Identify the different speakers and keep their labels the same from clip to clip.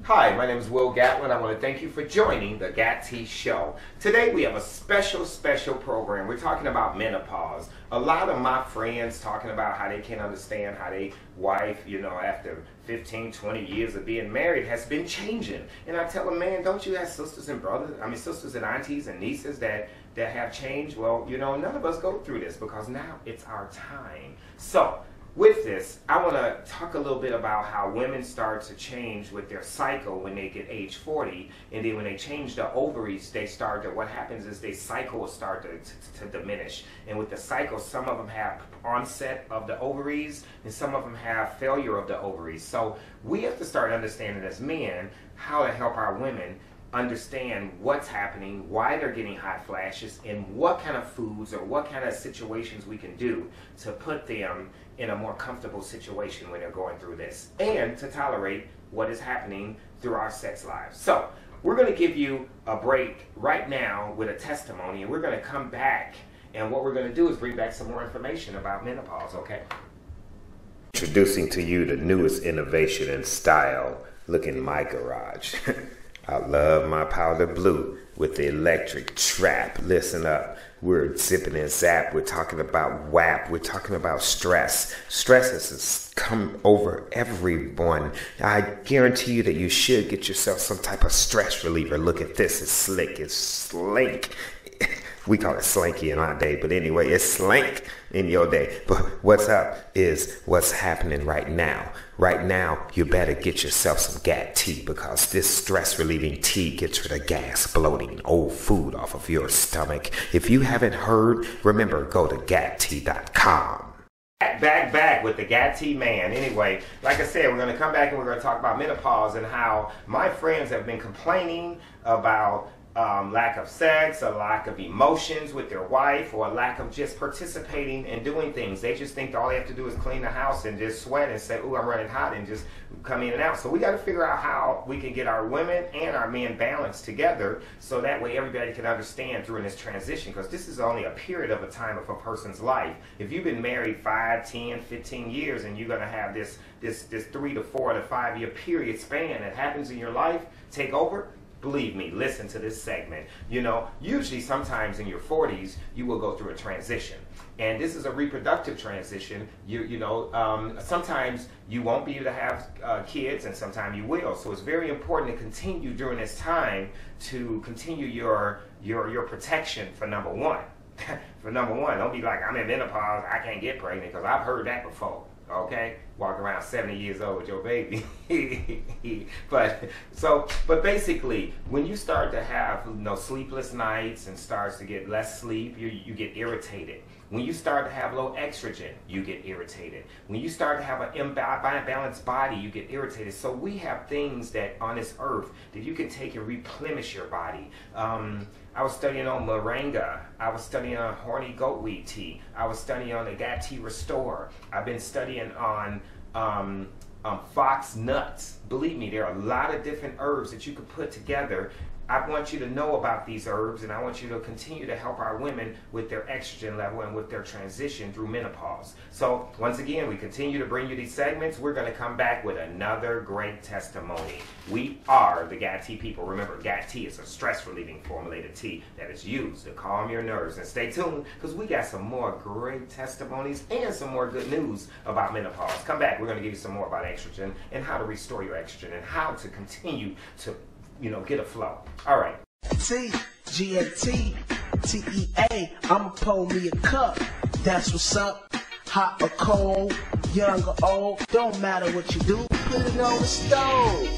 Speaker 1: Hi, my name is Will Gatlin. I want to thank you for joining the Gat T Show. Today we have a special program. We're talking about menopause. A lot of my friends talking about how they can't understand how their wife, after 15, 20 years of being married has been changing. And I tell them, man, don't you have sisters and sisters and aunties and nieces that have changed? Well, none of us go through this because now it's our time. So, with this, I want to talk a little bit about how women start to change with their cycle when they get age 40, and then when they change the ovaries, what happens is their cycle will start to diminish. And with the cycle, some of them have onset of the ovaries, and some of them have failure of the ovaries. So we have to start understanding as men how to help our women understand what's happening, why they're getting hot flashes, and what kind of foods or what kind of situations we can do to put them in a more comfortable situation when they're going through this, and to tolerate what is happening through our sex lives. So we're going to give you a break right now with a testimony, and we're going to come back, and what we're going to do is bring back some more information about menopause, okay? Introducing to you the newest innovation in style. Look in my garage. I love my powder blue with the electric trap. Listen up. We're zipping and zap. We're talking about WAP. We're talking about stress. Stress has come over everyone. I guarantee you that you should get yourself some type of stress reliever. Look at this. It's slick. It's slink. We call it slinky in our day, but anyway, it's slink in your day. But what's up is what's happening right now. Right now, you better get yourself some Gat tea, because this stress relieving tea gets rid of gas, bloating, old food off of your stomach. If you haven't heard, remember, go to gattea.com. Back with the Gat T man. Anyway, like I said, we're going to come back and we're going to talk about menopause and how my friends have been complaining about lack of sex, a lack of emotions with their wife, or a lack of just participating and doing things. They just think all they have to do is clean the house and just sweat and say, "Ooh, I'm running hot," and just come in and out. So we got to figure out how we can get our women and our men balanced together, so that way everybody can understand during this transition, because this is only a period of a time of a person's life. If you've been married 5, 10, 15 years, and you're going to have this 3 to 4 to 5 year period span that happens in your life take over, believe me, listen to this segment. Usually sometimes in your 40s, you will go through a transition. And this is a reproductive transition. Sometimes you won't be able to have kids, and sometimes you will. So it's very important to continue during this time to continue your protection for number one. For number one, don't be like, I'm in menopause, I can't get pregnant, because I've heard that before. Okay, walk around 70 years old with your baby. but basically, when you start to have sleepless nights and starts to get less sleep, you get irritated. When you start to have low estrogen, you get irritated. When you start to have an imbalanced body, you get irritated. So we have things that on this earth that you can take and replenish your body. I was studying on moringa. I was studying on horny goatweed tea. I was studying on the Gat Tea Restore. I've been studying on fox nuts. Believe me, there are a lot of different herbs that you could put together. I want you to know about these herbs, and I want you to continue to help our women with their estrogen level and with their transition through menopause. So once again, we continue to bring you these segments. We're going to come back with another great testimony. We are the Gat Tea people. Remember, Gat Tea is a stress relieving formulated tea that is used to calm your nerves. And stay tuned, because we got some more great testimonies and some more good news about menopause. Come back. We're going to give you some more about estrogen and how to restore your estrogen and how to continue to get a flow. All right.
Speaker 2: T-G-A-T-T-E-A. I'ma pour me a cup. That's what's up. Hot or cold, young or old, don't matter what you do. Put it on the stove.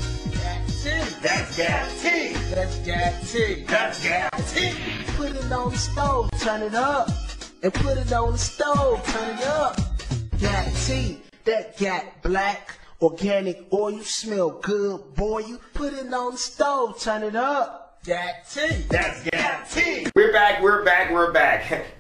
Speaker 1: That's Gat Tea.
Speaker 2: That's Gat Tea.
Speaker 1: That's Gat Tea.
Speaker 2: Put it on the stove, turn it up. And put it on the stove, turn it up. Gat Tea, that Gat Black. Organic oil, smell good, boy. You put it on the stove, turn it up. Gat Tea.
Speaker 1: That's Gat Tea. We're back.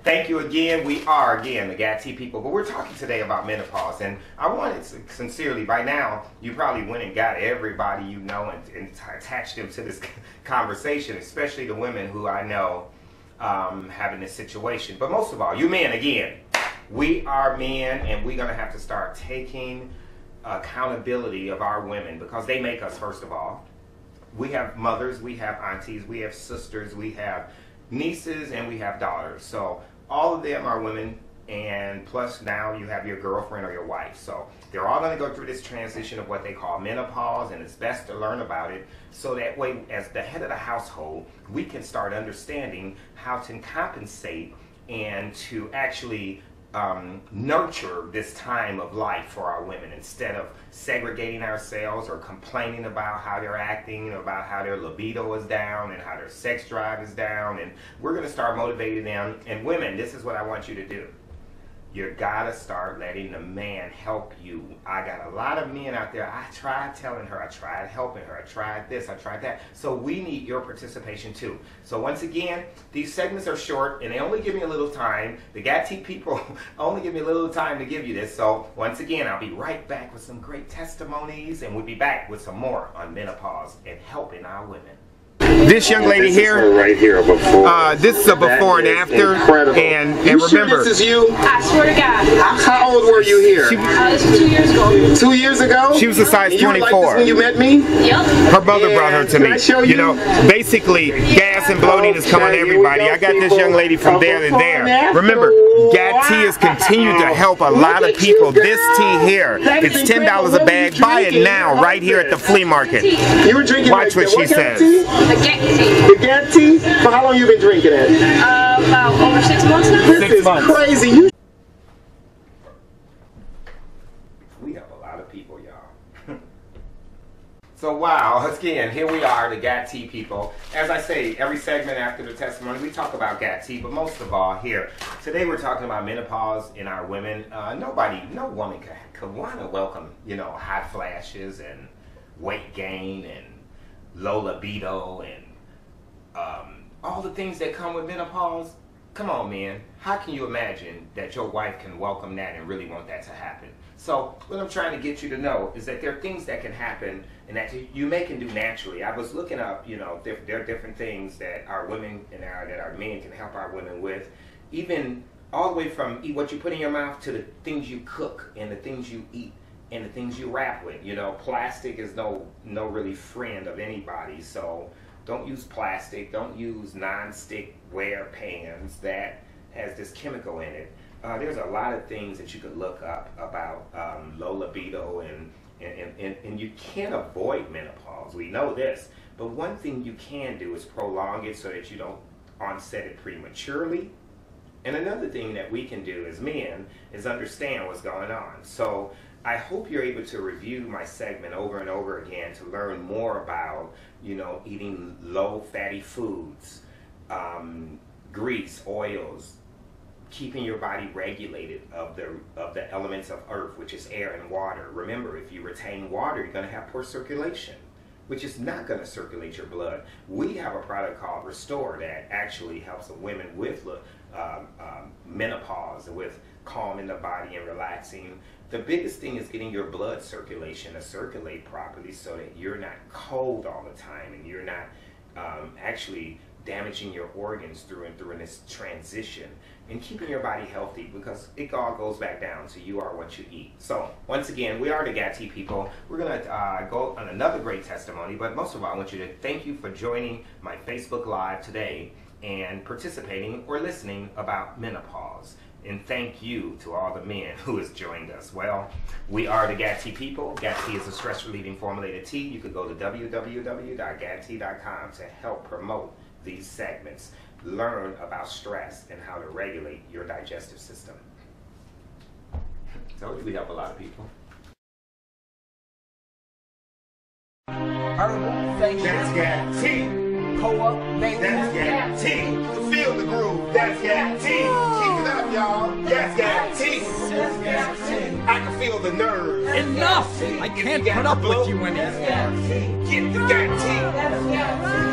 Speaker 1: Thank you again. We are, again, the Gat Tea people. But we're talking today about menopause. And I wanted to sincerely, by now, you probably went and got everybody you know and attached them to this conversation, especially the women who I know having this situation. But most of all, you men, again, we are men, and we're going to have to start taking accountability of our women, because they make us, first of all. We have mothers, we have aunties, we have sisters, we have nieces, and we have daughters. So all of them are women, and plus now you have your girlfriend or your wife. So they're all going to go through this transition of what they call menopause, and it's best to learn about it so that way, as the head of the household, we can start understanding how to compensate and to actually nurture this time of life for our women, instead of segregating ourselves or complaining about how they're acting, about how their libido is down and how their sex drive is down. And we're going to start motivating them. And women, this is what I want you to do. You gotta start letting the man help you. I got a lot of men out there. I tried telling her, I tried helping her, I tried this, I tried that. So we need your participation too. So once again, these segments are short and they only give me a little time. The GAT people only give me a little time to give you this. So once again, I'll be right back with some great testimonies, and we'll be back with some more on menopause and helping our women. This young lady here,
Speaker 3: right here, before.
Speaker 1: This is a before and after.
Speaker 3: Incredible.
Speaker 1: And
Speaker 3: you sure
Speaker 1: remember,
Speaker 3: this is you?
Speaker 4: I swear to God.
Speaker 3: How old were you here?
Speaker 4: This was 2 years ago.
Speaker 3: 2 years ago?
Speaker 1: she was a size
Speaker 3: And you were
Speaker 1: 24.
Speaker 3: like this when you met me?
Speaker 4: Yep.
Speaker 1: Her brother brought her to
Speaker 3: Can
Speaker 1: me.
Speaker 3: I show you?
Speaker 1: know, basically, gas and bloating is coming to everybody. I got this young lady from there to there. Remember, GAT tea has continued to help a lot of people. This tea here, it's $10 a bag. Buy it now, right here at the flea market.
Speaker 3: You were drinking
Speaker 1: Watch what she says.
Speaker 4: The GAT tea.
Speaker 3: The GAT tea? For how long you been drinking it?
Speaker 4: About over 6 months now.
Speaker 3: This is crazy.
Speaker 1: We have a lot of people, y'all. So wow, again, here we are, the GAT tea people. As I say, every segment after the testimony, we talk about GAT tea, but most of all here. Today we're talking about menopause in our women. No woman could want to welcome, hot flashes and weight gain and low libido and all the things that come with menopause. Come on, man. How can you imagine that your wife can welcome that and really want that to happen? So what I'm trying to get you to know is that there are things that can happen and that you can do naturally. I was looking up, there are different things that our women and that our men can help our women with, even all the way from what you put in your mouth to the things you cook and the things you eat and the things you wrap with. Plastic is no really friend of anybody. So don't use plastic. Don't use non-stick ware pans that has this chemical in it. There's a lot of things that you could look up about low libido, and you can't avoid menopause. We know this. But one thing you can do is prolong it so that you don't onset it prematurely. And another thing that we can do as men is understand what's going on. So I hope you're able to review my segment over and over again to learn more about, eating low fatty foods, grease, oils, keeping your body regulated of the elements of earth, which is air and water. Remember, if you retain water, you're going to have poor circulation, which is not going to circulate your blood. We have a product called Restore that actually helps women with menopause, with calming the body and relaxing. The biggest thing is getting your blood circulation to circulate properly so that you're not cold all the time and you're not actually damaging your organs through in this transition, and keeping your body healthy, because it all goes back down to you are what you eat. So once again, we are the GAT people. We're going to go on another great testimony, but most of all, I want you to thank you for joining my Facebook Live today and participating or listening about menopause. And thank you to all the men who has joined us. Well, we are the GAT people. GAT is a stress relieving formulated tea. You could go to www.gattea.com to help promote these segments. Learn about stress and how to regulate your digestive system. Told you we help a lot of people.
Speaker 2: Herbal, facial,
Speaker 1: That's GAT tea.
Speaker 2: co-op, baby.
Speaker 1: That's GAT tea. To feel the groove. That's GAT tea. Keep it up, y'all. That's GAT tea.
Speaker 2: That's GAT tea.
Speaker 1: I can feel the nerves.
Speaker 5: Enough! I can't put up with you anymore.
Speaker 2: That's GAT tea.
Speaker 1: Get the GAT tea.
Speaker 2: That's GAT tea.